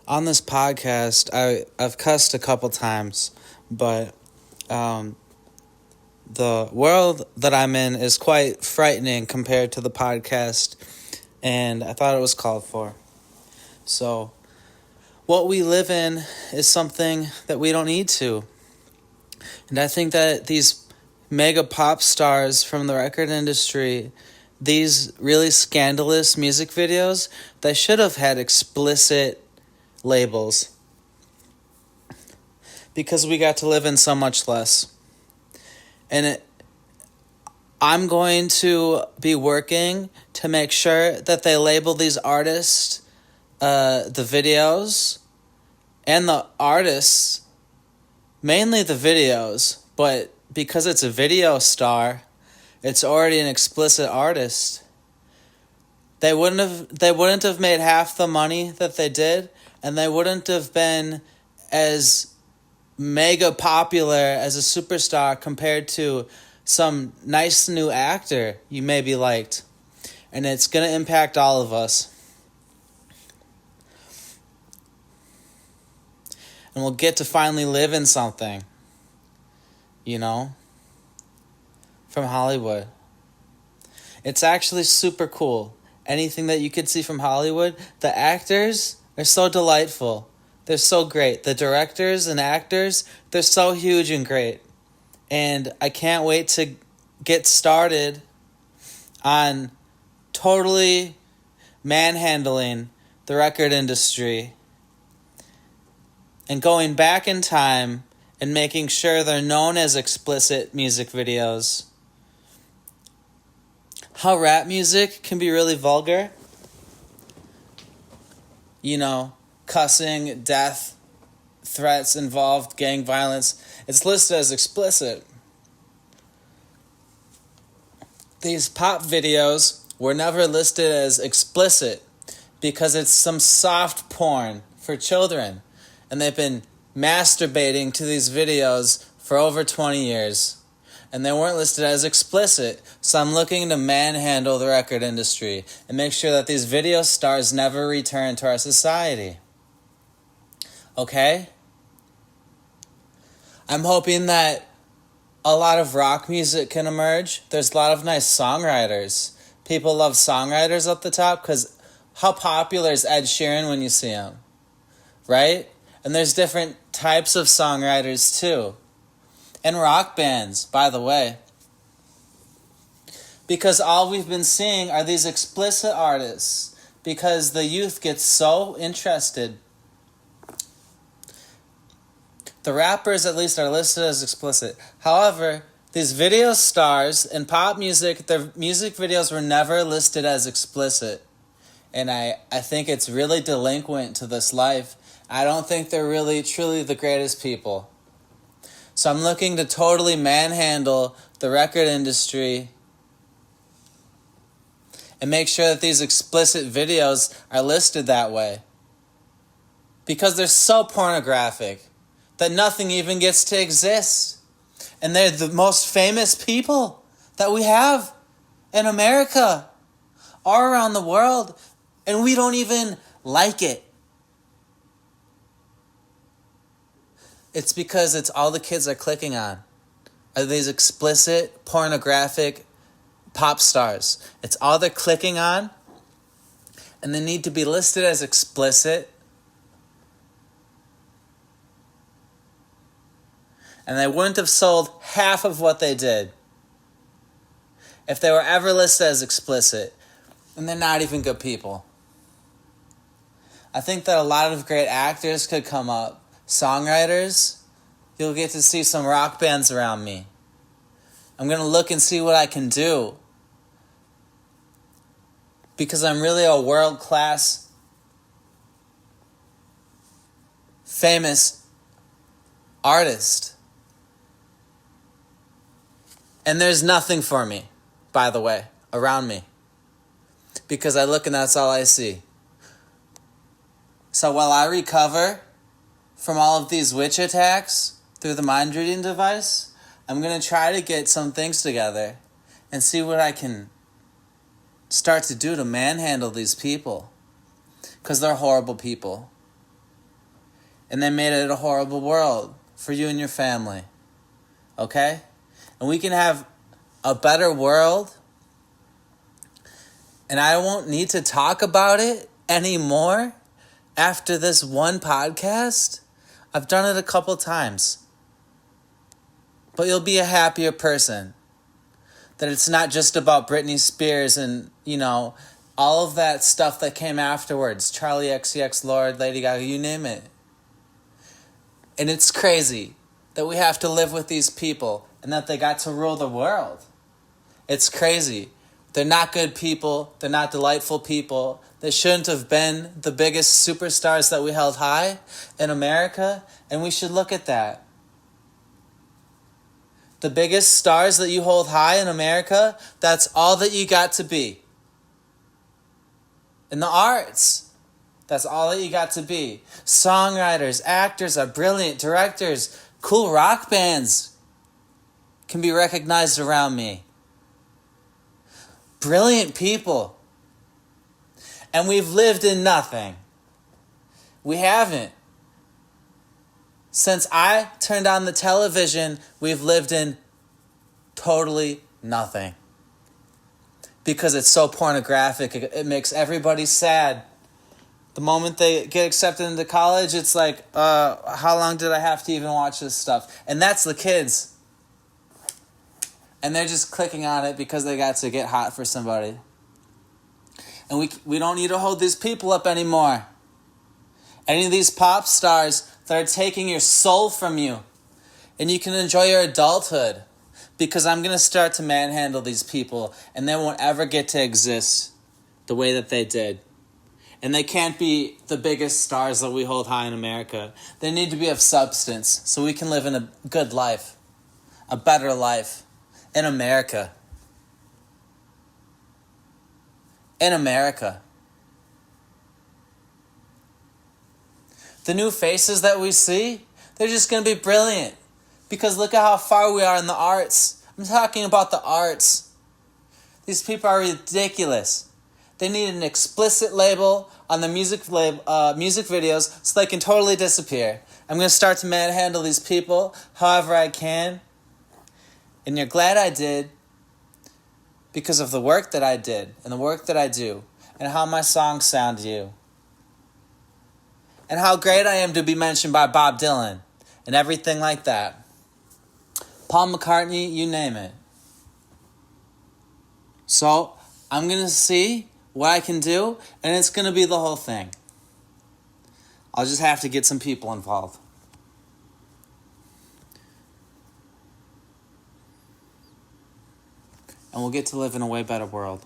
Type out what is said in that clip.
On this podcast, I've cussed a couple times, but the world that I'm in is quite frightening compared to the podcast, and I thought it was called for. So, what we live in is something that we don't need to. And I think that these mega pop stars from the record industry, these really scandalous music videos, they should have had explicit labels because we got to live in so much less. And I'm going to be working to make sure that they label these artists, the videos, and the artists, mainly the videos, but because it's a video star, it's already an explicit artist. They wouldn't have made half the money that they did, and they wouldn't have been as mega popular as a superstar compared to some nice new actor you maybe liked. And it's going to impact all of us. And we'll get to finally live in something, from Hollywood. It's actually super cool. Anything that you could see from Hollywood, the actors are so delightful. They're so great. The directors and actors, they're so huge and great. And I can't wait to get started on totally manhandling the record industry and going back in time and making sure they're known as explicit music videos. How rap music can be really vulgar. Cussing, death, threats involved, gang violence. It's listed as explicit. These pop videos were never listed as explicit because it's some soft porn for children. And they've been masturbating to these videos for over 20 years. And they weren't listed as explicit. So I'm looking to manhandle the record industry and make sure that these video stars never return to our society. Okay? I'm hoping that a lot of rock music can emerge. There's a lot of nice songwriters. People love songwriters up the top because how popular is Ed Sheeran when you see him? Right? And there's different types of songwriters too. And rock bands, by the way. Because all we've been seeing are these explicit artists. Because the youth gets so interested. The rappers at least are listed as explicit. However, these video stars in pop music, their music videos were never listed as explicit. And I think it's really delinquent to this life. I don't think they're really, truly the greatest people. So I'm looking to totally manhandle the record industry and make sure that these explicit videos are listed that way. Because they're so pornographic that nothing even gets to exist. And they're the most famous people that we have in America or around the world. And we don't even like it. It's because it's all the kids are clicking on. Are these explicit, pornographic pop stars. It's all they're clicking on. And they need to be listed as explicit. And they wouldn't have sold half of what they did if they were ever listed as explicit. And they're not even good people. I think that a lot of great actors could come up. Songwriters, you'll get to see some rock bands around me. I'm going to look and see what I can do. Because I'm really a world-class, famous artist. And there's nothing for me, by the way, around me. Because I look and that's all I see. So while I recover from all of these witch attacks through the mind reading device, I'm going to try to get some things together and see what I can start to do to manhandle these people. Because they're horrible people. and they made it a horrible world for you and your family. Okay? And we can have a better world, and I won't need to talk about it anymore after this one podcast. I've done it a couple times. But you'll be a happier person. That it's not just about Britney Spears and, all of that stuff that came afterwards. Charlie XCX, Lord, Lady Gaga, you name it. And it's crazy that we have to live with these people and that they got to rule the world. It's crazy. They're not good people. They're not delightful people. They shouldn't have been the biggest superstars that we held high in America, and we should look at that. The biggest stars that you hold high in America, that's all that you got to be. In the arts, that's all that you got to be. Songwriters, actors are brilliant. Directors, cool rock bands can be recognized around me. Brilliant people. And we've lived in nothing. We haven't. Since I turned on the television, we've lived in totally nothing. Because it's so pornographic, it makes everybody sad. The moment they get accepted into college, it's like, how long did I have to even watch this stuff? And that's the kids. And they're just clicking on it because they got to get hot for somebody. And we don't need to hold these people up anymore. Any of these pop stars that are taking your soul from you. And you can enjoy your adulthood. Because I'm going to start to manhandle these people. And they won't ever get to exist the way that they did. And they can't be the biggest stars that we hold high in America. They need to be of substance. So we can live in a good life. A better life. In America. In America. The new faces that we see, they're just going to be brilliant. Because look at how far we are in the arts. I'm talking about the arts. These people are ridiculous. They need an explicit label on the music videos so they can totally disappear. I'm going to start to manhandle these people however I can. And you're glad I did because of the work that I did and the work that I do and how my songs sound to you. And how great I am to be mentioned by Bob Dylan and everything like that. Paul McCartney, you name it. So, I'm going to see what I can do, and it's going to be the whole thing. I'll just have to get some people involved. And we'll get to live in a way better world.